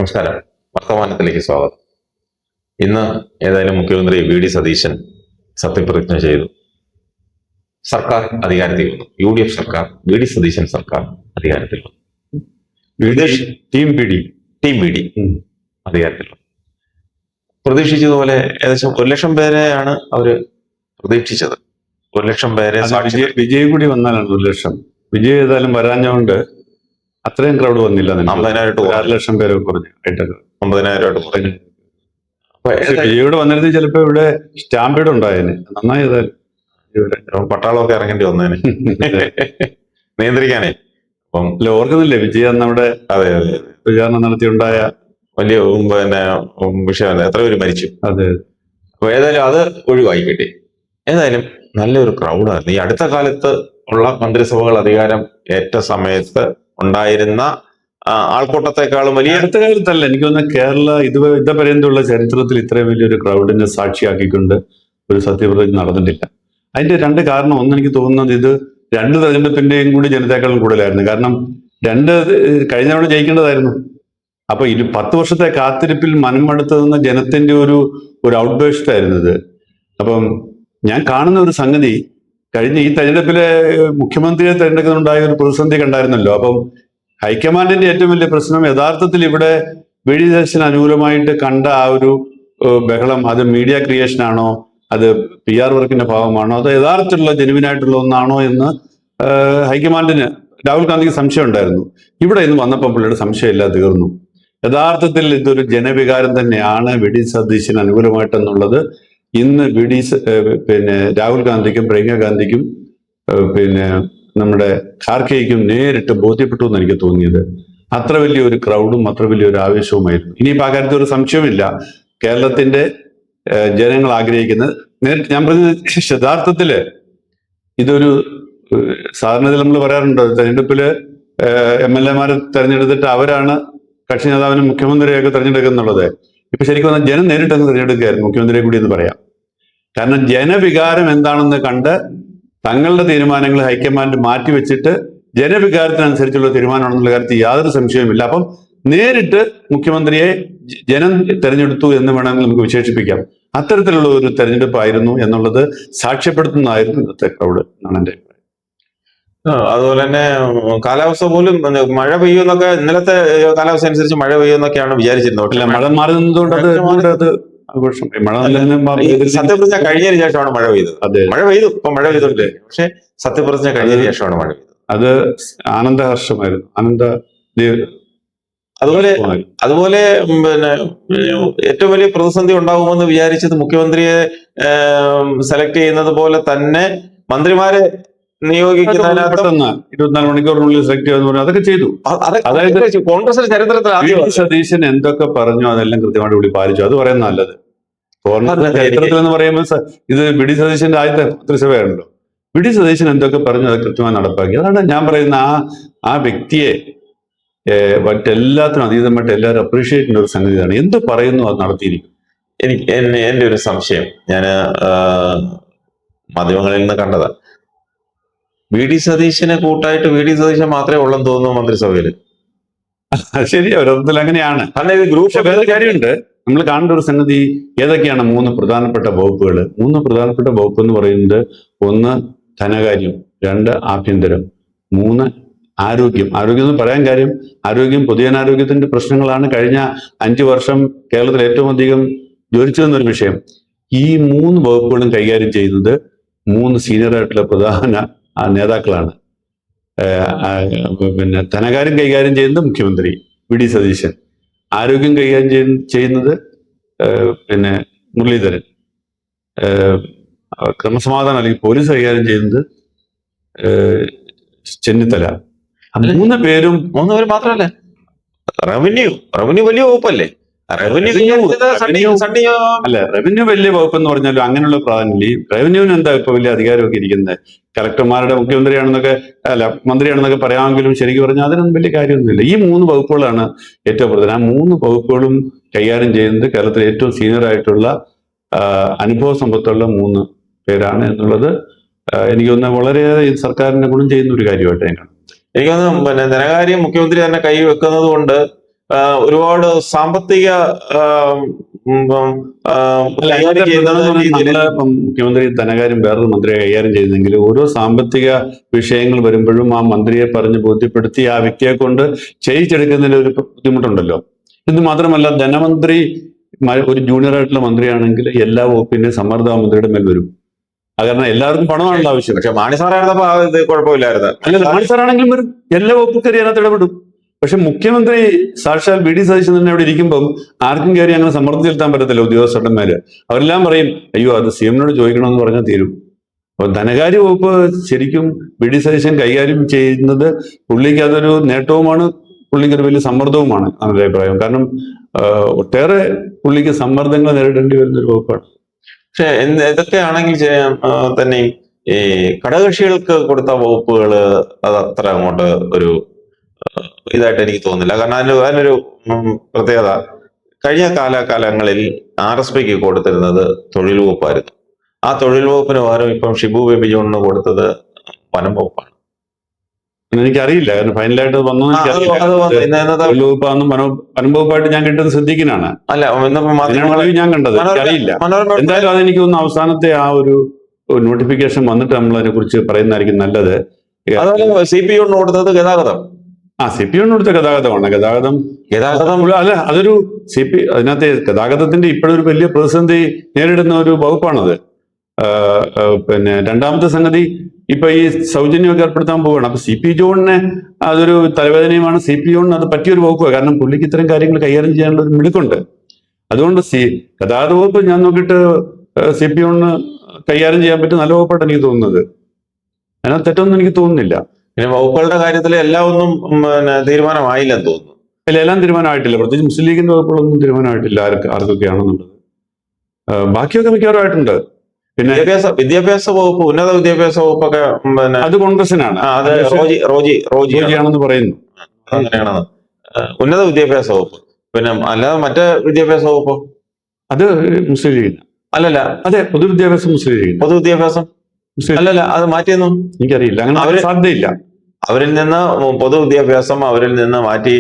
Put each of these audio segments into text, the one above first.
നമസ്കാരം. വർത്തമാനത്തിലേക്ക് സ്വാഗതം. ഇന്ന് ഏതായാലും മുഖ്യമന്ത്രി വി.ഡി. സതീശൻ സത്യപ്രതിജ്ഞ ചെയ്തു. സർക്കാർ അധികാരത്തിൽ വന്നു. UDF സർക്കാർ, വി.ഡി. സതീശൻ സർക്കാർ അധികാരത്തിൽ വന്നു. ടീം ബി ഡി അധികാരത്തിൽ വന്നു. പ്രതീക്ഷിച്ചതുപോലെ ഏകദേശം 1,00,000 പേരെയാണ് അവര് പ്രതീക്ഷിച്ചത്. 1,00,000 പേരെ വിജയ് കൂടി വന്നാലാണ് 1,00,000. വിജയ് ഏതായാലും വരാഞ്ഞുകൊണ്ട് അത്രയും ക്രൗഡ് വന്നില്ല. 50,000 പേരെ കുറഞ്ഞു. 50,000 കുറഞ്ഞു. വിജയോട് വന്നിരുന്ന ചിലപ്പോ ഇവിടെ സ്റ്റാമ്പീഡ് ഉണ്ടായേനെ. നന്നായി ഏതായാലും പട്ടാളമൊക്കെ ഇറങ്ങേണ്ടി വന്നേനെ നിയന്ത്രിക്കാനേ. അപ്പം ഓർക്കുന്നില്ലേ വിജയ് അന്ന് അവിടെ പ്രചാരണം നടത്തിയുണ്ടായ വലിയ വിഷയം, എത്ര പേര് മരിച്ചു. അതെ. അപ്പൊ ഏതായാലും അത് ഒഴിവായി കിട്ടി. ഏതായാലും നല്ലൊരു ക്രൗഡായിരുന്നു. ഈ അടുത്ത കാലത്ത് ഉള്ള മന്ത്രിസഭകൾ അധികാരം ഏറ്റ സമയത്ത് ഉണ്ടായിരുന്ന ആൾക്കൂട്ടത്തെക്കാളും വലിയ അടുത്ത കാലത്തല്ല എനിക്ക് തോന്നുന്നത് കേരള ഇതുപര്യന്തമുള്ള ചരിത്രത്തിൽ ഇത്രയും വലിയൊരു ക്രൗഡിനെ സാക്ഷിയാക്കിക്കൊണ്ട് ഒരു സത്യപ്രതിജ്ഞ നടന്നിട്ടില്ല. അതിന്റെ രണ്ട് കാരണം, ഒന്ന് എനിക്ക് തോന്നുന്നത് ഇത് 2 തെരഞ്ഞെടുപ്പിന്റെയും കൂടി ജനതയെക്കാളും കൂടുതലായിരുന്നു. കാരണം കഴിഞ്ഞ തവണ ജയിക്കേണ്ടതായിരുന്നു. അപ്പൊ 10 വർഷത്തെ കാത്തിരിപ്പിൽ മനംമടുത്ത് നിന്ന ജനത്തിന്റെ ഒരു ഔട്ട്ബേസ്റ്റ് ആയിരുന്നു ഇത്. അപ്പം ഞാൻ കാണുന്ന ഒരു സംഗതി, കഴിഞ്ഞ ഈ തെരഞ്ഞെടുപ്പിലെ മുഖ്യമന്ത്രിയെ തെരഞ്ഞെടുക്കുന്നുണ്ടായ ഒരു പ്രതിസന്ധി കണ്ടായിരുന്നല്ലോ. അപ്പം ഹൈക്കമാൻഡിന്റെ ഏറ്റവും വലിയ പ്രശ്നം യഥാർത്ഥത്തിൽ ഇവിടെ വി.ഡി. സതീശന് അനുകൂലമായിട്ട് കണ്ട ആ ഒരു ബഹളം, അത് മീഡിയ ക്രിയേഷൻ ആണോ, അത് PR വർക്കിന്റെ ഭാഗമാണോ, അത് യഥാർത്ഥത്തിലുള്ള ജെനുവിനായിട്ടുള്ള ഒന്നാണോ എന്ന് ഹൈക്കമാൻഡിന് രാഹുൽ ഗാന്ധിക്ക് സംശയം ഉണ്ടായിരുന്നു. ഇവിടെ ഇന്ന് വന്നപ്പോൾ പുള്ളിയുടെ സംശയമില്ല, തീർന്നു. യഥാർത്ഥത്തിൽ ഇതൊരു ജനവികാരം തന്നെയാണ് വി.ഡി. സതീശന് അനുകൂലമായിട്ടെന്നുള്ളത് ഇന്ന് രാഹുൽ ഗാന്ധിക്കും പ്രിയങ്ക ഗാന്ധിക്കും നമ്മുടെ ഖാർഗെയ്ക്കും നേരിട്ട് ബോധ്യപ്പെട്ടു എന്ന് എനിക്ക് തോന്നിയത്. അത്ര വലിയൊരു ക്രൗഡും അത്ര വലിയൊരു ആവേശവുമായിരുന്നു. ഇനിയിപ്പോൾ ആ കാര്യത്തിൽ ഒരു സംശയമില്ല. കേരളത്തിന്റെ ജനങ്ങൾ ആഗ്രഹിക്കുന്നത്, നേരിട്ട് ഞാൻ പറഞ്ഞത്, യഥാർത്ഥത്തില് ഇതൊരു സാധാരണത്തിൽ നമ്മൾ പറയാറുണ്ട്, തെരഞ്ഞെടുപ്പില് MLA-മാരെ തെരഞ്ഞെടുത്തിട്ട് അവരാണ് കക്ഷി നേതാവിനും മുഖ്യമന്ത്രിയൊക്കെ തെരഞ്ഞെടുക്കുന്നുള്ളത്. ഇപ്പൊ ശരിക്കും പറഞ്ഞാൽ ജനം നേരിട്ടങ്ങ് തെരഞ്ഞെടുക്കുകയായിരുന്നു മുഖ്യമന്ത്രിയെ കൂടി എന്ന് പറയാം. കാരണം ജനവികാരം എന്താണെന്ന് കണ്ട് തങ്ങളുടെ തീരുമാനങ്ങൾ ഹൈക്കമാൻഡ് മാറ്റിവെച്ചിട്ട് ജനവികാരത്തിനനുസരിച്ചുള്ള തീരുമാനമാണെന്നുള്ള കാര്യത്തിൽ യാതൊരു സംശയവുമില്ല. അപ്പം നേരിട്ട് മുഖ്യമന്ത്രിയെ ജനം തെരഞ്ഞെടുത്തു എന്ന് വേണമെങ്കിൽ നമുക്ക് വിശേഷിപ്പിക്കാം. അത്തരത്തിലുള്ള ഒരു തെരഞ്ഞെടുപ്പായിരുന്നു എന്നുള്ളത് സാക്ഷ്യപ്പെടുത്തുന്നതായിരുന്നു ഇന്നത്തെ ക്രൗഡ് എന്നാണ് എൻ്റെ അഭിപ്രായം. അതുപോലെ തന്നെ കാലാവസ്ഥ പോലും മഴ പെയ്യുമെന്നൊക്കെ, ഇന്നലത്തെ കാലാവസ്ഥ അനുസരിച്ച് മഴ പെയ്യുമെന്നൊക്കെയാണ് വിചാരിച്ചിരുന്നത്. മഴ മാറി നിന്നതുകൊണ്ട് അത് സത്യപ്രതിജ്ഞ കഴിഞ്ഞതിന് ശേഷമാണ് മഴ പെയ്തത്. മഴ പെയ്തു, ഇപ്പൊ മഴ പെയ്തിട്ടില്ലേ, പക്ഷെ സത്യപ്രതിജ്ഞ കഴിഞ്ഞതിന് ശേഷമാണ് മഴ പെയ്തത്. അത് ആനന്ദഹർഷമായിരുന്നു. അതുപോലെ ഏറ്റവും വലിയ പ്രതിസന്ധി ഉണ്ടാകുമെന്ന് വിചാരിച്ചത് മുഖ്യമന്ത്രിയെ സെലക്ട് ചെയ്യുന്നത് പോലെ തന്നെ മന്ത്രിമാരെ നിയോഗിക്കുന്നതിനകത്ത് 24 മണിക്കൂറിനുള്ളിൽ സെലക്ട് ചെയ്യുന്ന അതൊക്കെ ചെയ്തു. അതായത് കോൺഗ്രസിന്റെ ചരിത്രത്തിൽ സതീശൻ എന്തൊക്കെ പറഞ്ഞു അതെല്ലാം കൃത്യമായിട്ട് കൂടി പാലിച്ചു. അത് പറയുന്നത് നല്ലത്. കോൺഗ്രസ് ചരിത്രത്തിൽ എന്ന് പറയുമ്പോൾ ഇത് വി.ഡി. സതീശന്റെ ആദ്യത്തെ മന്ത്രിസഭയാണല്ലോ. വി.ഡി. സതീശൻ എന്തൊക്കെ പറഞ്ഞു അത് കൃത്യമായി നടപ്പാക്കി. അതാണ് ഞാൻ പറയുന്ന ആ വ്യക്തിയെ മറ്റെല്ലാത്തിനും അതീതമായിട്ട് എല്ലാവരും അപ്രീഷിയേറ്റ് ചെയ്യുന്ന ഒരു സംഗതിയാണ്. എന്ത് പറയുന്നു അത് നടത്തിയിരിക്കും. എന്റെ ഒരു സംശയം, ഞാൻ മാധ്യമങ്ങളിൽ നിന്ന് കണ്ടതാ, വി.ഡി. സതീശനെ കൂട്ടായിട്ട് വി.ഡി. സതീശൻ മാത്രമേ ഉള്ളെന്ന് തോന്നുന്നു മന്ത്രിസഭയിൽ. ശരി, ഒരർത്ഥത്തിൽ അങ്ങനെയാണ്. ഗ്രൂപ്പ് കാര്യമുണ്ട്. നമ്മൾ കാണേണ്ട ഒരു സംഗതി ഏതൊക്കെയാണ് 3 പ്രധാനപ്പെട്ട വകുപ്പുകൾ. 3 പ്രധാനപ്പെട്ട വകുപ്പ് എന്ന് പറയുന്നത്, 1 ധനകാര്യം, 2 ആഭ്യന്തരം, 3 ആരോഗ്യം. ആരോഗ്യം എന്ന് പറയാൻ കാര്യം, ആരോഗ്യം, പൊതുജനാരോഗ്യത്തിന്റെ പ്രശ്നങ്ങളാണ് കഴിഞ്ഞ 5 വർഷം കേരളത്തിൽ ഏറ്റവും അധികം ജ്വലിച്ചതെന്നൊരു വിഷയം. ഈ 3 വകുപ്പുകളും കൈകാര്യം ചെയ്യുന്നത് 3 സീനിയറായിട്ടുള്ള പ്രധാന നേതാക്കളാണ്. ധനകാര്യം കൈകാര്യം ചെയ്യുന്നത് മുഖ്യമന്ത്രി വി.ഡി. സതീശൻ, ആരോഗ്യം കൈകാര്യം ചെയ്യുന്നത് മുരളീധരൻ, ക്രമസമാധാനം അല്ലെങ്കിൽ പോലീസ് കൈകാര്യം ചെയ്യുന്നത് ചെന്നിത്തല. 3 പേരും മാത്രമല്ല, റവന്യൂ വലിയ വകുപ്പല്ലേ. റവന്യൂ വലിയ വകുപ്പ് എന്ന് പറഞ്ഞാലും അങ്ങനെയുള്ള പ്രാധാന്യം. റവന്യൂവിന് എന്താ ഇപ്പൊ വലിയ അധികാരമൊക്കെ ഇരിക്കുന്നത്? കളക്ടർമാരുടെ മുഖ്യമന്ത്രിയാണെന്നൊക്കെ മന്ത്രിയാണെന്നൊക്കെ പറയാമെങ്കിലും ശരിക്കും പറഞ്ഞാൽ അതിനൊന്നും വലിയ കാര്യമൊന്നുമില്ല. ഈ 3 വകുപ്പുകളാണ് ഏറ്റവും പ്രധാനം. ആ 3 വകുപ്പുകളും കൈകാര്യം ചെയ്യുന്നത് കേരളത്തിലെ ഏറ്റവും സീനിയർ ആയിട്ടുള്ള അനുഭവ സമ്പത്തുള്ള 3 പേരാണ് എന്നുള്ളത് എനിക്ക് തോന്നുന്നത് വളരെയേറെ സർക്കാരിനെ ഗുണം ചെയ്യുന്ന ഒരു കാര്യമായിട്ട് ഞാൻ കാണും. എനിക്ക് തോന്നുന്നു ധനകാര്യം മുഖ്യമന്ത്രി തന്നെ കൈവെക്കുന്നത് കൊണ്ട് ഒരുപാട് സാമ്പത്തിക ആ, ഉം, ആ, കൈകാര്യം ചെയ്യുന്ന രീതിയിൽ ഇപ്പം മുഖ്യമന്ത്രി ധനകാര്യം വേറൊരു മന്ത്രിയെ കൈകാര്യം ചെയ്തെങ്കിൽ ഓരോ സാമ്പത്തിക വിഷയങ്ങൾ വരുമ്പോഴും ആ മന്ത്രിയെ പറഞ്ഞ് ബോധ്യപ്പെടുത്തി ആ വ്യക്തിയെ കൊണ്ട് ചെയ്യിച്ചെടുക്കുന്നതിൽ ഒരു ബുദ്ധിമുട്ടുണ്ടല്ലോ. ഇത് മാത്രമല്ല, ധനമന്ത്രി ഒരു ജൂനിയർ ആയിട്ടുള്ള മന്ത്രിയാണെങ്കിൽ എല്ലാ വകുപ്പിന്റെയും സമ്മർദ്ദം ആ മന്ത്രിയുടെ മേൽ വരും. അത് കാരണം എല്ലാവർക്കും പണമാണല്ലോ ആവശ്യം. പക്ഷെ മാണി സാറായിരുന്നപ്പോ ഇത് കുഴപ്പമില്ലായിരുന്നു. അല്ല, മാണി സാറാണെങ്കിലും വരും, എല്ലാ വകുപ്പും കയറി അതിനകത്ത് ഇടപെടും. പക്ഷെ മുഖ്യമന്ത്രി സാക്ഷാൽ വി ഡി സതീശൻ തന്നെ അവിടെ ഇരിക്കുമ്പം ആർക്കും കയറി അങ്ങനെ സമ്മർദ്ദം ചെലുത്താൻ പറ്റത്തില്ല. ഉദ്യോഗസ്ഥന്മാര് അവരെല്ലാം പറയും, അയ്യോ അത് സി എമ്മിനോട് ചോദിക്കണമെന്ന് പറഞ്ഞാൽ തീരും. അപ്പൊ ധനകാര്യ വകുപ്പ് ശരിക്കും വി ഡി സതീശൻ കൈകാര്യം ചെയ്യുന്നത് പുള്ളിക്ക് അതൊരു നേട്ടവുമാണ്, പുള്ളിക്ക് ഒരു വലിയ സമ്മർദ്ദവുമാണ് എൻ്റെ അഭിപ്രായം. കാരണം ഒട്ടേറെ പുള്ളിക്ക് സമ്മർദ്ദങ്ങൾ നേരിടേണ്ടി വരുന്ന ഒരു വകുപ്പാണ്. പക്ഷെ ഇതൊക്കെയാണെങ്കിൽ തന്നെയും ഈ ഘടകകക്ഷികൾക്ക് കൊടുത്ത വകുപ്പുകൾ അത് അത്ര അങ്ങോട്ട് ഒരു ഇതായിട്ട് എനിക്ക് തോന്നുന്നില്ല. കാരണം അതിനൊരു പ്രത്യേകത, കഴിഞ്ഞ കാലങ്ങളിൽ RSPക്ക് കൊടുത്തിരുന്നത് തൊഴിൽ വകുപ്പായിരുന്നു. ആ തൊഴിൽ വകുപ്പിന് പകരം ഇപ്പം ഷിബു ബേബി ജോണിന് കൊടുത്തത് വനം വകുപ്പാണ്. എനിക്കറിയില്ല, കാരണം ഫൈനലായിട്ട് വന്നു വനം വകുപ്പായിട്ട് ഞാൻ കിട്ടുന്നത് സിദ്ദീഖിനാണ്. അല്ല, ഞാൻ കണ്ടത് എനിക്കറിയില്ല. എന്തായാലും അതെനിക്ക് തോന്നുന്നു അവസാനത്തെ ആ ഒരു നോട്ടിഫിക്കേഷൻ വന്നിട്ട് നമ്മൾ അതിനെ കുറിച്ച് പറയുന്നതായിരിക്കും നല്ലത്. അതുപോലെ CP ജോണിന് കൊടുത്തത് ഗതാഗതം. CP ജോണിന് കൊടുത്ത ഗതാഗതമാണ്. ഗതാഗതം അല്ല, അതൊരു അതിനകത്ത് ഗതാഗതത്തിന്റെ ഇപ്പോഴൊരു വലിയ പ്രതിസന്ധി നേരിടുന്ന ഒരു വകുപ്പാണത്. പിന്നെ രണ്ടാമത്തെ സംഗതി, ഇപ്പൊ ഈ സൗജന്യമൊക്കെ ഏർപ്പെടുത്താൻ പോവുകയാണ്. അപ്പൊ CP ജോണിന് അതൊരു തലവേദനയുമാണ്. CP ജോണിന് അത് പറ്റിയൊരു വകുപ്പാണ്. കാരണം പുള്ളിക്ക് ഇത്തരം കാര്യങ്ങൾ കൈകാര്യം ചെയ്യാനുള്ള ഒരു മിടുക്കുണ്ട്. അതുകൊണ്ട് ഗതാഗത വകുപ്പ് ഞാൻ നോക്കിയിട്ട് CP ജോണിന് കൈകാര്യം ചെയ്യാൻ പറ്റും നല്ല വകുപ്പായിട്ട് എനിക്ക് തോന്നുന്നത്. അതിനകത്ത് തെറ്റൊന്നും എനിക്ക് തോന്നുന്നില്ല. പിന്നെ വകുപ്പുകളുടെ കാര്യത്തിൽ എല്ലാം ഒന്നും തീരുമാനമായില്ലെന്ന് തോന്നുന്നു. അല്ല, എല്ലാം തീരുമാനമായിട്ടില്ല. പ്രത്യേകിച്ച് മുസ്ലിം ലീഗിന്റെ വകുപ്പുകളൊന്നും തീരുമാനമായിട്ടില്ല ആർക്കൊക്കെയാണെന്നുള്ളത്. ബാക്കിയൊക്കെ മിക്കവാറും ആയിട്ടുണ്ട്. പിന്നെ വിദ്യാഭ്യാസ വകുപ്പ്, ഉന്നത വിദ്യാഭ്യാസ വകുപ്പൊക്കെ അത് കോൺഗ്രസിനാണ്. അത് റോജിയാണെന്ന് പറയുന്നു. അങ്ങനെയാണെന്ന്. ഉന്നത വിദ്യാഭ്യാസ വകുപ്പ്. പിന്നെ അല്ലാതെ മറ്റേ വിദ്യാഭ്യാസ വകുപ്പ് അത് മുസ്ലിം ലീഗിന്. അല്ലല്ല, അതെ, പൊതുവിദ്യാഭ്യാസം മുസ്ലിം ലീഗിന്. പൊതുവിദ്യാഭ്യാസം അല്ലല്ല, അത് മാറ്റിയെന്നു എനിക്കറിയില്ല. അങ്ങനെ സാധ്യതയില്ല. അവരിൽ നിന്ന് പൊതുവിദ്യാഭ്യാസം അവരിൽ നിന്ന് മാറ്റി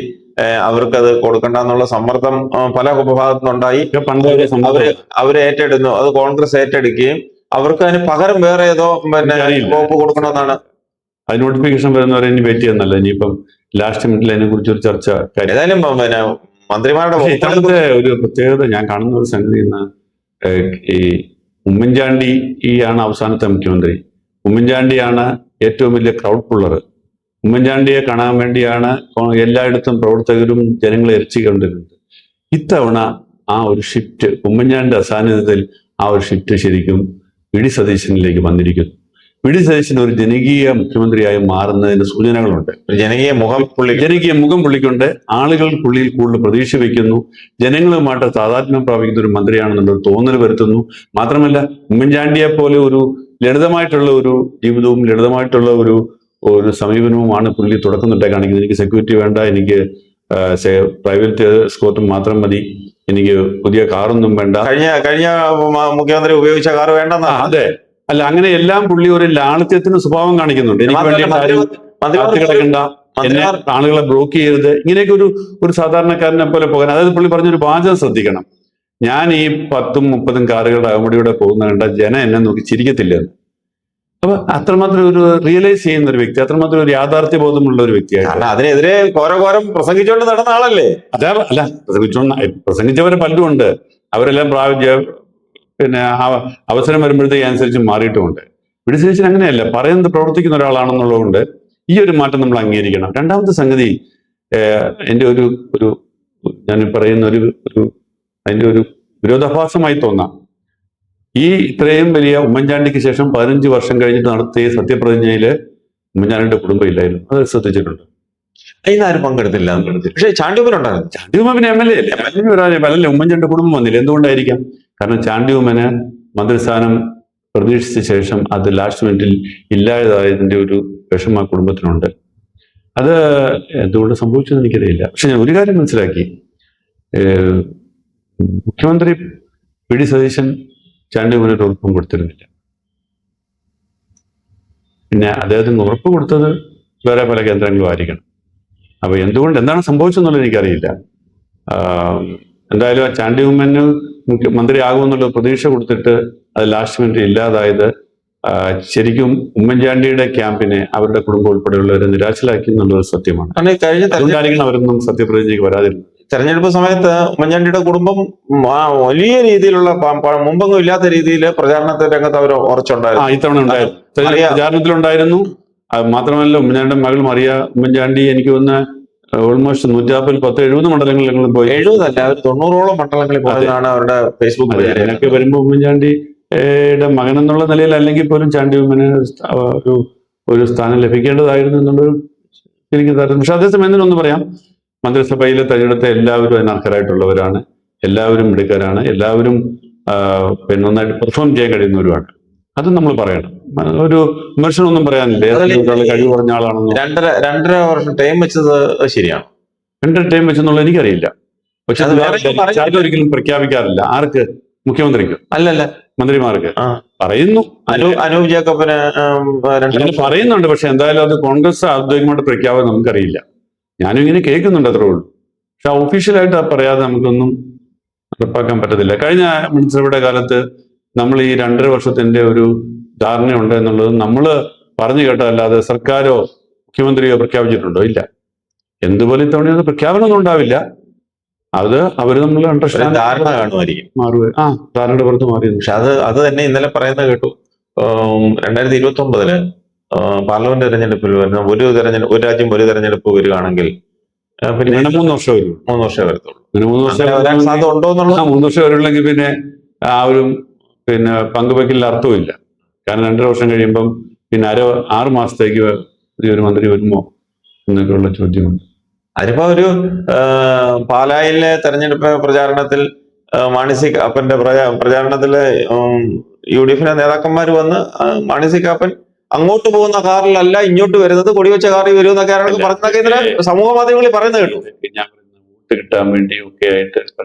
അവർക്കത് കൊടുക്കണ്ടെന്നുള്ള സമ്മർദ്ദം പല ഭാഗത്തുനിന്നുണ്ടായി. അവര് ഏറ്റെടുന്നു. അത് കോൺഗ്രസ് ഏറ്റെടുക്കുകയും അവർക്ക് അതിന് പകരം വേറെ ഏതോ വകുപ്പ് കൊടുക്കണമെന്നാണ്. അത് നോട്ടിഫിക്കേഷൻ വരുന്നവരെ ഇനി വെയിറ്റ് ചെയ്യുന്നല്ല. ഇനിയിപ്പം ലാസ്റ്റ് മിനിറ്റിൽ അതിനെ കുറിച്ച് ഒരു ചർച്ച. ഏതായാലും മന്ത്രിമാരുടെ ഇത്തരത്തെ ഒരു പ്രത്യേകത ഞാൻ കാണുന്ന ഒരു സംഗതി ഇന്ന് ഈ ഉമ്മൻചാണ്ടി ആണ് അവസാനത്തെ മുഖ്യമന്ത്രി. ഉമ്മൻചാണ്ടിയാണ് ഏറ്റവും വലിയ ക്രൗഡ് പുള്ളർ. ഉമ്മൻചാണ്ടിയെ കാണാൻ വേണ്ടിയാണ് എല്ലായിടത്തും പ്രവർത്തകരും ജനങ്ങളെ എരിച്ചുകൊണ്ടിരുന്നത്. ഇത്തവണ ആ ഒരു ഷിഫ്റ്റ്, ഉമ്മൻചാണ്ടിയുടെ അസാന്നിധ്യത്തിൽ ആ ഒരു ഷിഫ്റ്റ് ശരിക്കും വി ഡി സതീശനിലേക്ക് വന്നിരിക്കുന്നു. വി ഡി സതീശൻ ഒരു ജനകീയ മുഖ്യമന്ത്രിയായി മാറുന്നതിന്റെ സൂചനകളുണ്ട്. ജനകീയ മുഖം പുള്ളിക്കൊണ്ട് ആളുകൾ പുള്ളിയിൽ കൂടുതൽ പ്രതീക്ഷ വയ്ക്കുന്നു. ജനങ്ങളുമായിട്ട് താതാത്മ്യം പ്രാപിക്കുന്ന ഒരു മന്ത്രിയാണെന്നുള്ള തോന്നൽ വരുത്തുന്നു. മാത്രമല്ല, ഉമ്മൻചാണ്ടിയെ പോലെ ഒരു ലളിതമായിട്ടുള്ള ഒരു ജീവിതവും ലളിതമായിട്ടുള്ള ഒരു സമീപനവുമാണ് പുള്ളി തുടക്കം തൊട്ടേ കാണിക്കുന്നത്. എനിക്ക് സെക്യൂരിറ്റി വേണ്ട, എനിക്ക് പ്രൈവറ്റ് എസ്കോർട്ടും മാത്രം മതി, എനിക്ക് പുതിയ കാറൊന്നും വേണ്ട. കഴിഞ്ഞ മുഖ്യമന്ത്രി ഉപയോഗിച്ച കാർ വേണ്ടെന്നാ. അതെ, അല്ല, അങ്ങനെ എല്ലാം പുള്ളി ഒരു ലാളിത്യത്തിന് സ്വഭാവം കാണിക്കുന്നുണ്ട്. എനിക്ക് വേണ്ടി കിടക്കണ്ട, എന്നെ ആളുകളെ ബ്ലോക്ക് ചെയ്യരുത്, ഇങ്ങനെയൊക്കെ ഒരു സാധാരണക്കാരനെ പോലെ പോകാൻ. അതായത് പുള്ളി പറഞ്ഞൊരു വാചകം ശ്രദ്ധിക്കണം, ഞാൻ ഈ 10ഉം 30ഉം കാറുകളുടെ അകമ്പടിയോടെ പോകുന്ന കണ്ട ജനം എന്നെ നോക്കി ചിരിക്കത്തില്ലെന്ന്. അപ്പൊ അത്രമാത്രം ഒരു റിയലൈസ് ചെയ്യുന്ന ഒരു വ്യക്തി, അത്രമാത്രം ഒരു യാഥാർത്ഥ്യ ബോധമുള്ള ഒരു വ്യക്തിയാണ്. അതിനെതിരെ ഘോരം പ്രസംഗിച്ചുകൊണ്ട് നടന്ന ആളല്ലേ. അതെ, അല്ല, പ്രസംഗിച്ചവരെ പലരും ഉണ്ട്. അവരെല്ലാം പിന്നെ അവസരം വരുമ്പോഴത്തേക്ക് അനുസരിച്ച് മാറിയിട്ടുമുണ്ട്. വി ഡി സതീശൻ അങ്ങനെയല്ല, പറയുന്നത് പ്രവർത്തിക്കുന്ന ഒരാളാണെന്നുള്ളതുകൊണ്ട് ഈ ഒരു മാറ്റം നമ്മൾ അംഗീകരിക്കണം. രണ്ടാമത്തെ സംഗതി, എൻ്റെ ഒരു ഞാൻ പറയുന്ന അതിൻ്റെ ഒരു വിരോധാഭാസമായി തോന്നാം. ഈ ഇത്രയും വലിയ ഉമ്മൻചാണ്ടിക്ക് ശേഷം 15 വർഷം കഴിഞ്ഞിട്ട് നടത്തിയ സത്യപ്രതിജ്ഞയില് ഉമ്മൻചാണ്ടിയുടെ കുടുംബം ഇല്ലായിരുന്നു. അത് ശ്രദ്ധിച്ചിട്ടുണ്ട്. അതിനാരും പങ്കെടുത്തില്ല. പക്ഷേ ചാണ്ടിയുമ്മനുണ്ടായിരുന്നു. ചാണ്ടിയുമ്മന് MLA അല്ലേ, ഉമ്മൻചാണ്ടിയുടെ കുടുംബം വന്നില്ല. എന്തുകൊണ്ടായിരിക്കാം? കാരണം ചാണ്ടിയുമ്മന് മന്ത്രിസ്ഥാനം പ്രതീക്ഷിച്ച ശേഷം അത് ലാസ്റ്റ് മിനിറ്റിൽ ഇല്ലാതായതിന്റെ ഒരു വിഷമം ആ കുടുംബത്തിനുണ്ട്. അത് എന്തുകൊണ്ട് സംഭവിച്ചതെന്ന് എനിക്കറിയില്ല. പക്ഷെ ഞാൻ ഒരു കാര്യം മനസ്സിലാക്കി, മുഖ്യമന്ത്രി വി ഡി സതീശൻ ചാണ്ടിയുമ്മന് ഒരു ഉറപ്പും കൊടുത്തിരുന്നില്ല. പിന്നെ അദ്ദേഹത്തിന് ഉറപ്പ് കൊടുത്തത് വേറെ പല കേന്ദ്രങ്ങളും ആയിരിക്കണം. അപ്പൊ എന്താണ് സംഭവിച്ചെന്നുള്ളത് എനിക്കറിയില്ല. എന്തായാലും ആ ചാണ്ടി ഉമ്മന് മന്ത്രിയാകുമെന്നുള്ള പ്രതീക്ഷ കൊടുത്തിട്ട് അത് ലാസ്റ്റ് മിനിറ്റ് ഇല്ലാതായത് ശരിക്കും ഉമ്മൻചാണ്ടിയുടെ ക്യാമ്പിനെ അവരുടെ കുടുംബം ഉൾപ്പെടെയുള്ളവരെ നിരാശയിലാക്കി എന്നുള്ളത് സത്യമാണ്. കാരണം ഈ കഴിഞ്ഞ അതുകൊണ്ടായിരിക്കണം അവരൊന്നും സത്യപ്രതിജ്ഞയ്ക്ക് വരാതിരുന്നത്. തെരഞ്ഞെടുപ്പ് സമയത്ത് ഉമ്മൻചാണ്ടിയുടെ കുടുംബം വലിയ രീതിയിലുള്ള മുമ്പൊന്നും ഇല്ലാത്ത രീതിയിൽ പ്രചാരണ രംഗത്ത് അവർ ഉറച്ചുണ്ടായിരുന്നു. ഇത്തവണ ഉണ്ടായിരുന്നു, പ്രചാരണത്തിലുണ്ടായിരുന്നു. അത് മാത്രമല്ല ഉമ്മൻചാണ്ടിയുടെ മകൾ മറിയ ഉമ്മൻചാണ്ടി എനിക്ക് തോന്നുന്ന ഓൾമോസ്റ്റ് 140-170 മണ്ഡലങ്ങളിൽ പോയി. 70 അല്ല, 90ഓളം മണ്ഡലങ്ങളിൽ പോയതാണ് അവരുടെ ഫേസ്ബുക്ക് അതിനൊക്കെ വരുമ്പോൾ ഉമ്മൻചാണ്ടിയുടെ മകൻ എന്നുള്ള നിലയിൽ അല്ലെങ്കിൽ പോലും ചാണ്ടി ഉമ്മന് ഒരു സ്ഥാനം ലഭിക്കേണ്ടതായിരുന്നു എന്നുള്ളൊരു എനിക്ക് തരുന്നു. പക്ഷെ അതേസമയം എന്തിനൊന്ന് പറയാം, മന്ത്രിസഭയിൽ തെരഞ്ഞെടുത്ത എല്ലാവരും അതിനർഹരായിട്ടുള്ളവരാണ്, എല്ലാവരും മിടുക്കരാണ്, എല്ലാവരും നന്നായിട്ട് പെർഫോം ചെയ്യാൻ കഴിയുന്നവരുമാണ്. അത് നമ്മൾ പറയണം. ഒരു വിമർശനമൊന്നും പറയാനില്ല. കഴിവ് കുറഞ്ഞ ആളാണെന്നോ 2.5 വർഷം ടൈം വെച്ചത് ശരിയാണ്. 2 ടൈം വെച്ചെന്നുള്ള എനിക്കറിയില്ല. പക്ഷെ അത് ഒരിക്കലും പ്രഖ്യാപിക്കാറില്ല. ആർക്ക്? മുഖ്യമന്ത്രിക്ക് അല്ലല്ല, മന്ത്രിമാർക്ക് പറയുന്നു. അനൂപ് ജേക്കബിന് പറയുന്നുണ്ട്. പക്ഷെ എന്തായാലും അത് കോൺഗ്രസ് ഔദ്യോഗികമായിട്ട് പ്രഖ്യാപനം നമുക്കറിയില്ല. ഞാനും ഇങ്ങനെ കേൾക്കുന്നുണ്ട്, അത്രേ ഉള്ളൂ. പക്ഷെ ഒഫീഷ്യലായിട്ട് പറയാതെ നമുക്കൊന്നും ഉറപ്പാക്കാൻ പറ്റത്തില്ല. കഴിഞ്ഞ മന്ത്രിസഭയുടെ കാലത്ത് നമ്മൾ ഈ 2.5 വർഷത്തിന്റെ ഒരു ധാരണയുണ്ട് എന്നുള്ളത് നമ്മൾ പറഞ്ഞു കേട്ടതല്ലാതെ സർക്കാരോ മുഖ്യമന്ത്രിയോ പ്രഖ്യാപിച്ചിട്ടുണ്ടോ? ഇല്ല. എന്തുപോലെ ഇത്തവണ പ്രഖ്യാപനമൊന്നും ഉണ്ടാവില്ല. അത് അവർ നമ്മൾ അണ്ടർസ്റ്റാൻഡ് ധാരണ കാണുമായിരിക്കും, മാറുക. ധാരണയുടെ പുറത്ത് മാറി. പക്ഷെ അത് തന്നെ ഇന്നലെ പറയുന്നത് കേട്ടു. 2029 പാർലമെന്റ് തെരഞ്ഞെടുപ്പിൽ വരുന്ന ഒരു രാജ്യം ഒരു തെരഞ്ഞെടുപ്പ് വരികയാണെങ്കിൽ പിന്നെ 3 വർഷം വരും. 3 വർഷമേ വരത്തുള്ളൂ. 3 വർഷം വരാൻ സാധ്യത ഉണ്ടോ എന്നുള്ള 3 വർഷം വരുള്ളെങ്കിൽ പിന്നെ ആ ഒരു പങ്കുവയ്ക്കലിൽ അർത്ഥമില്ല. കാരണം 2.5 വർഷം കഴിയുമ്പം പിന്നെ 6 മാസത്തേക്ക് ഒരു മന്ത്രി വരുമോ എന്നൊക്കെയുള്ള ചോദ്യമുണ്ട്. അതിപ്പോ ഒരു പാലായിലെ തെരഞ്ഞെടുപ്പ് പ്രചാരണത്തിൽ മാണി സി കാപ്പന്റെ പ്രചാരണത്തില് UDF നേതാക്കന്മാർ വന്ന് മാണി സി കാപ്പൻ അങ്ങോട്ട് പോകുന്ന കാറിലല്ല ഇങ്ങോട്ട് വരുന്നത്, കൊടിവെച്ച കാറിൽ വരുമെന്നൊക്കെ പറഞ്ഞൊക്കെ ഇന്നലെ സമൂഹ മാധ്യമങ്ങളിൽ പറയുന്നത് കേട്ടു. ഞാൻ വോട്ട് കിട്ടാൻ വേണ്ടി ഒക്കെ ആയിട്ട്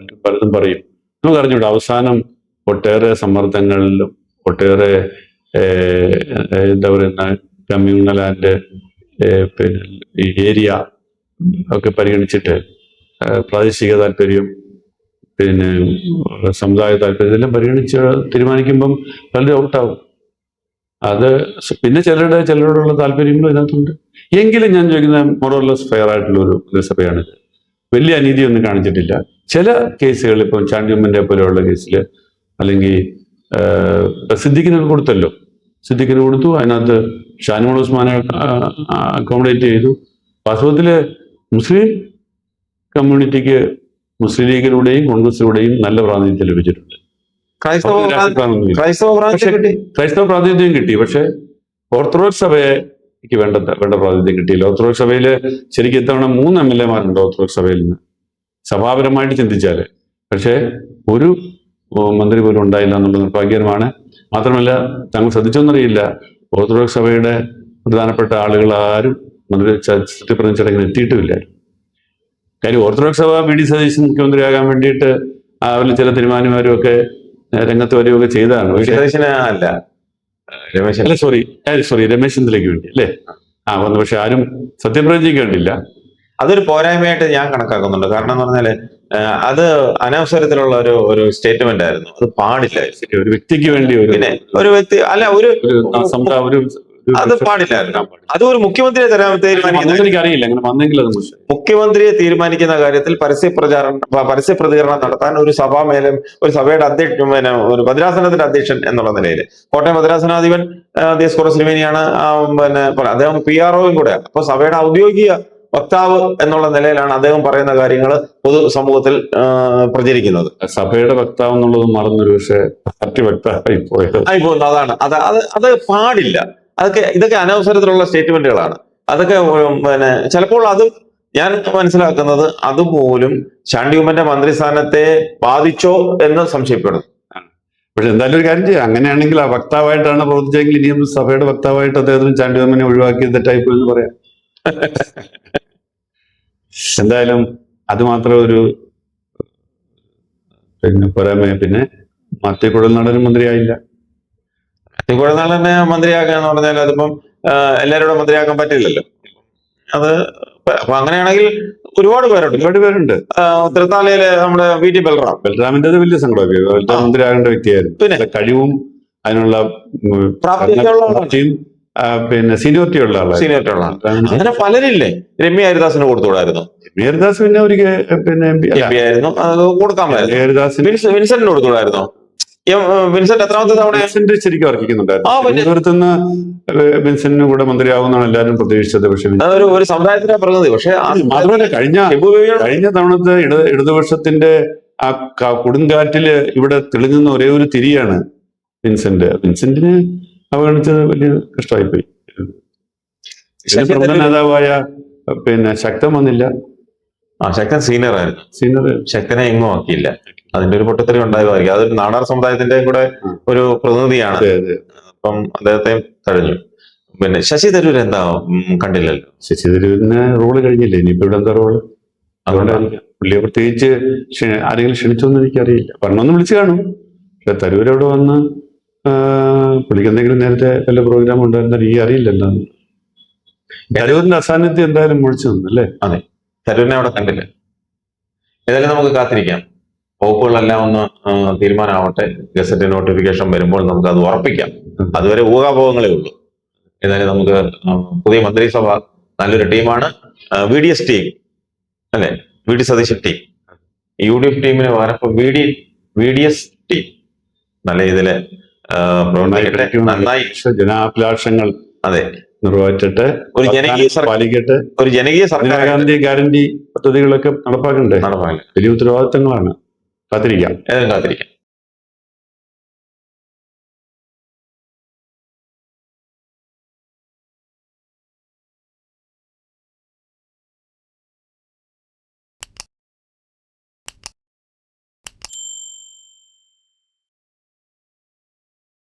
പലതും പറയും. നമുക്ക് അറിഞ്ഞൂടെ, അവസാനം ഒട്ടേറെ സമ്മർദ്ദങ്ങളിലും ഒട്ടേറെ എന്താ പറയുന്ന കമ്മ്യൂണൽ ആൻഡ് ഈ ഏരിയ ഒക്കെ പരിഗണിച്ചിട്ട് പ്രാദേശിക താല്പര്യം സമുദായ താല്പര്യം ഇതെല്ലാം പരിഗണിച്ച് തീരുമാനിക്കുമ്പം പലരും ഔട്ടാവും. അത് പിന്നെ ചിലരോടുള്ള താല്പര്യങ്ങളും ഇതിനകത്തുണ്ട്. എങ്കിലും ഞാൻ ചോദിക്കുന്ന മോറോർലെസ് ഫെയർ ആയിട്ടുള്ള ഒരു മന്ത്രിസഭയാണിത്. വലിയ അനീതിയൊന്നും കാണിച്ചിട്ടില്ല. ചില കേസുകൾ ഇപ്പം ചാണ്ടി ഉമ്മന്റെ പോലെയുള്ള കേസിൽ അല്ലെങ്കിൽ സിദ്ദിഖിനൊക്കെ കൊടുത്തല്ലോ, സിദ്ദിഖിന് കൊടുത്തു. അതിനകത്ത് ഷാനിമോൾ ഉസ്മാനെ അക്കോമഡേറ്റ് ചെയ്തു. വാസ്തവത്തില് മുസ്ലിം കമ്മ്യൂണിറ്റിക്ക് മുസ്ലിം ലീഗിലൂടെയും കോൺഗ്രസിലൂടെയും നല്ല പ്രാതിനിധ്യം ലഭിച്ചിട്ടുണ്ട്. ക്രൈസ്തവ പ്രാതിനിധ്യം കിട്ടി. പക്ഷെ ഓർത്തഡോക്സ് സഭയ്ക്ക് വേണ്ട പ്രാതിനിധ്യം കിട്ടിയില്ല. ഓർത്തഡോക്സ് സഭയില് ശരിക്കും ഇത്തവണ 3 MLA-മാരുണ്ട് ഓർത്തഡോക്സ് സഭയിൽ നിന്ന്, സഭാപരമായിട്ട് ചിന്തിച്ചാല്. പക്ഷെ ഒരു മന്ത്രി പോലും ഉണ്ടായില്ല എന്നുള്ളത് നിർഭാഗ്യകരമാണ്. മാത്രമല്ല, താങ്കൾ ശ്രദ്ധിച്ചോന്നറിയില്ല, ഓർത്തഡോക്സ് സഭയുടെ പ്രധാനപ്പെട്ട ആളുകൾ ആരും മന്ത്രി സത്യപ്രതിജ്ഞ ചടങ്ങിന് എത്തിയിട്ടുമില്ലായിരുന്നു. കാര്യം ഓർത്തഡോക്സ് സഭ VD സതീശൻ മുഖ്യമന്ത്രിയാകാൻ വേണ്ടിയിട്ട് അവരിൽ ചില തീരുമാനമാരും ഒക്കെ രംഗത്ത് വരികയൊക്കെ ചെയ്തതാണ്. രമേശ് ചെന്നിത്തലയ്ക്ക് വേണ്ടി അല്ലേ വന്നു. പക്ഷെ ആരും സത്യപ്രതിജ്ഞയ്ക്ക് വേണ്ടിയില്ല. അതൊരു പോരായ്മയായിട്ട് ഞാൻ കണക്കാക്കുന്നുണ്ട്. കാരണം എന്ന് പറഞ്ഞാല് അത് അനവസരത്തിലുള്ള ഒരു സ്റ്റേറ്റ്മെന്റ് ആയിരുന്നു. അത് പാടില്ല. ഒരു വ്യക്തിക്ക് വേണ്ടി ഒരു വ്യക്തി അല്ല, അത് പാടില്ലായിരുന്നു. അത് ഒരു മുഖ്യമന്ത്രിയെ മുഖ്യമന്ത്രിയെ തീരുമാനിക്കുന്ന കാര്യത്തിൽ പരസ്യ പ്രതികരണം നടത്താൻ ഒരു സഭയുടെ ഒരു ഭദ്രാസനത്തിന്റെ അധ്യക്ഷൻ എന്നുള്ള നിലയിൽ, കോട്ടയം ഭദ്രാസനാധിപൻ ദിയസ്കോറസ് തിരുമേനിയാണ്. അദ്ദേഹം PRO-യും കൂടെ. അപ്പൊ സഭയുടെ ഔദ്യോഗിക വക്താവ് എന്നുള്ള നിലയിലാണ് അദ്ദേഹം പറയുന്ന കാര്യങ്ങൾ പൊതു സമൂഹത്തിൽ പ്രചരിക്കുന്നത്. സഭയുടെ വക്താവ് എന്നുള്ളത് മറന്നൊരു പക്ഷേ പാർട്ടി വക്താവായി പോകുന്നത്. അതാണ് അത് പാടില്ല. ഇതൊക്കെ അനവസരത്തിലുള്ള സ്റ്റേറ്റ്മെന്റുകളാണ്. അതൊക്കെ ചിലപ്പോൾ അത് ഞാൻ മനസ്സിലാക്കുന്നത് അതുപോലും ചാണ്ടി ഉമ്മന്റെ മന്ത്രിസ്ഥാനത്തെ ബാധിച്ചോ എന്ന് സംശയപ്പെടുന്നു. പക്ഷെ എന്തായാലും ഒരു കാര്യം ചെയ്യാം, അങ്ങനെയാണെങ്കിൽ ആ വക്താവായിട്ടാണ് പ്രവർത്തിച്ചെങ്കിൽ ഇനിയും സഭയുടെ വക്താവായിട്ട് അദ്ദേഹത്തിന് ചാണ്ടി ഉമ്മനെ ഒഴിവാക്കിയത് തെറ്റായിപ്പോ എന്ന് പറയാം. എന്തായാലും അത് മാത്രം ഒരു പോരായ്മ. പിന്നെ മാത്യു കുഴൽനാടനും മന്ത്രിയായില്ല. മാത്യു കുഴൽനാടനെ മന്ത്രിയാക്കുക എന്ന് പറഞ്ഞാൽ അതിപ്പം എല്ലാവരോടും മന്ത്രിയാക്കാൻ പറ്റില്ലല്ലോ. അത് അപ്പൊ അങ്ങനെയാണെങ്കിൽ ഒരുപാട് പേരുണ്ട്. ഒരുപാട് പേരുണ്ട്. തൃത്താലയിലെ നമ്മുടെ VT ബൽറാം. ബൽറാമിന്റെ വലിയ സംഘടന, ബൽറാം മന്ത്രിയാകേണ്ട വ്യക്തിയായിരുന്നു. പിന്നെ കഴിവും അതിനുള്ള പ്രാപ്തിയും പിന്നെ സീനിയോറിറ്റി ഉള്ള ആളാണ്. സീനിയോറിറ്റി ഉള്ള അങ്ങനെ പലരില്ലേ. രമ്യ ഹരിദാസിന് കൊടുത്തുകൂടായിരുന്നു? ഹരിദാസ് പിന്നെ ഒരു പിന്നെ MP ആയിരുന്നു, അത് കൊടുക്കാമായിരുന്നു. ഹരിദാസിന് വിൻസെന്റിന് കൊടുത്തുകൂടായിരുന്നോ? വിൻസെന്റ് എത്രാമത്തെ തവണ? വിൻസെന്റ് ശരിക്കും അർഹിക്കുന്നുണ്ടായിരുന്നു. തിരുവനന്തപുരത്തുനിന്ന് വിൻസെന്റിന് കൂടെ മന്ത്രിയാവുമെന്നാണ് എല്ലാവരും പ്രതീക്ഷിച്ചത്. പക്ഷെ ഒരു സമുദായത്തിന്റെ പ്രതിനിധി. പക്ഷെ മാത്രമല്ല കഴിഞ്ഞ തവണത്തെ ഇടതുപക്ഷത്തിന്റെ ആ കൊടുങ്കാറ്റില് ഇവിടെ തെളിഞ്ഞുന്ന ഒരേ ഒരു തിരിയാണ് വിൻസെന്റിന് അവഗണിച്ചത് വലിയ കഷ്ടമായിപ്പോയി. പ്രമുഖ നേതാവായ പിന്നെ ശക്തൻ വന്നില്ല. ശക്തൻ സീനിയർ ആയിരുന്നു. ശക്തനെ എങ്ങും ആക്കിയില്ല. അതിന്റെ ഒരു പൊട്ടത്തരം ഉണ്ടായതായിരിക്കും. അതൊരു നാടാർ സമുദായത്തിന്റെയും കൂടെ ഒരു പ്രതിനിധിയാണ്. അപ്പം അദ്ദേഹത്തെ തഴഞ്ഞു. പിന്നെ ശശി തരൂർ എന്താ കണ്ടില്ലല്ലോ? ശശി തരൂരിന് റോള് കഴിഞ്ഞില്ലേ, ഇനിയിപ്പോ ഇവിടെ എന്താ റോള്? അതുകൊണ്ട് പുള്ളിയെ പ്രത്യേകിച്ച് ആരെങ്കിലും ക്ഷണിച്ചോന്ന് എനിക്കറിയില്ല. പറഞ്ഞൊന്ന് വിളിച്ചു കാണും. പക്ഷെ തരൂർ അവിടെ വന്ന് പുള്ളിക്ക് എന്തെങ്കിലും നേരത്തെ വല്ല പ്രോഗ്രാം ഉണ്ടായിരുന്ന ഈ അറിയില്ല എന്താണ്. തരൂരിന്റെ അസാന്നിധ്യം എന്തായാലും മുഴിച്ചു നിന്നല്ലേ? അതെ, തരൂരിനെ അവിടെ കണ്ടില്ല. ഏതായാലും നമുക്ക് കാത്തിരിക്കാം. വകുപ്പുകളെല്ലാം ഒന്ന് തീരുമാനമാവട്ടെ. ഗസറ്റ് നോട്ടിഫിക്കേഷൻ വരുമ്പോൾ നമുക്ക് അത് ഉറപ്പിക്കാം. അതുവരെ ഊഹാപോഹങ്ങളേ ഉള്ളൂ. ഏതായാലും നമുക്ക് പുതിയ മന്ത്രിസഭ നല്ലൊരു ടീമാണ്. VDS ടീം അല്ലെ, VD സതീശൻ ടീം. UDF ടീമിന് പകരം VDS ടീം നല്ല ഇതില് നന്നായി ജനാഭിലാഷങ്ങൾ അതെ നിറവേറ്റട്ടെ. ഒരു ജനകീയ സർക്കാർ. ഇന്ദിരാഗാന്ധി ഗ്യാരണ്ടി പദ്ധതികളൊക്കെ നടപ്പാക്കണ്ടേ? വലിയ ഉത്തരവാദിത്തങ്ങളാണ്. കാത്തിരിക്കാം. ഏതായാലും കാത്തിരിക്കാം.